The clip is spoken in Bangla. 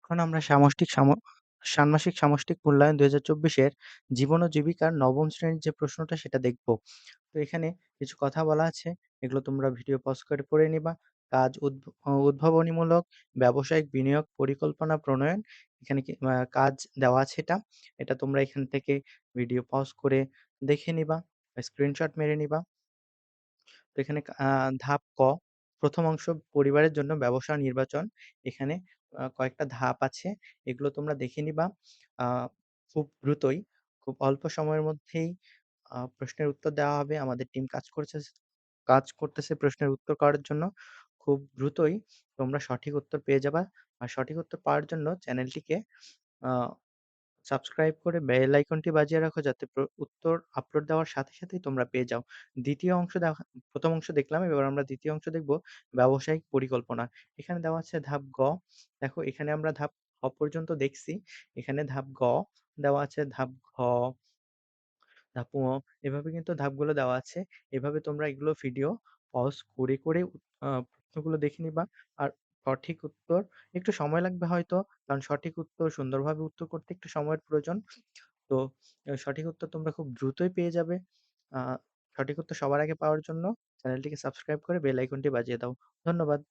এখন আমরা ষান্মাসিক সামষ্টিক মূল্যায়ন ২০২৪ এর জীবন ও জীবিকার ৯ম শ্রেণীর যে প্রশ্নটা সেটা দেখব। তো এখানে কিছু কথা বলা আছে, এগুলো তোমরা ভিডিও পজ করে পড়ে নিবা। কাজ উদ্ভাবনীমূলক ব্যবসায়িক বিনিয়োগ পরিকল্পনা প্রণয়ন। এখানে কাজ দেওয়া আছে এটা। এটা তোমরা এখান থেকে ভিডিও পজ করে দেখে নিবা, স্ক্রিনশট মেরে নিবা। তো এখানে ধাপ ক, ১ম অংশ পরিবারের জন্য ব্যবসা নির্বাচন। এখানে কয়েকটা ধাপ আছে। এগুলো তোমরা দেখে নিবা। আ খুব দ্রুতই, খুব অল্প সময়ের মধ্যেই প্রশ্নের উত্তর দেওয়া হবে। আমাদের টিম কাজ করতেছে প্রশ্নের উত্তর করার জন্য। খুব দ্রুতই তোমরা সঠিক উত্তর পেয়ে যাবা। আর সঠিক উত্তর পাওয়ার জন্য চ্যানেলটিকে আ সাবস্ক্রাইব করে বেল আইকনটি বাজিয়ে রাখো যাতে উত্তর আপলোড দেওয়ার সাথে সাথেই তোমরা পেয়ে যাও। ২য় অংশ ১ম অংশ দেখলাম, এবার আমরা ২য় অংশ দেখব ব্যবসায়িক পরিকল্পনা। এখানে দেওয়া আছে ধাপ গ। দেখো এখানে আমরা ধাপ খ পর্যন্ত দেখছি। এখানে ধাপ গ দেওয়া আছে, ধাপ ঘ, ধাপ ঙ, এভাবে কিন্তু ধাপগুলো দেওয়া আছে। এভাবে তোমরা এগুলো ভিডিও পজ করে, করে প্রশ্নগুলো দেখে নিবা। আর সঠিক উত্তর একটু সময় লাগবে হয়তো, কারণ সঠিক উত্তর সুন্দরভাবে উত্তর করতে একটু সময়ের প্রয়োজন। তো সঠিক উত্তর তোমরা খুব দ্রুতই পেয়ে যাবে। আ সঠিক উত্তর সবার আগে পাওয়ার জন্য চ্যানেলটিকে সাবস্ক্রাইব করে বেল আইকনটি বাজিয়ে দাও। ধন্যবাদ।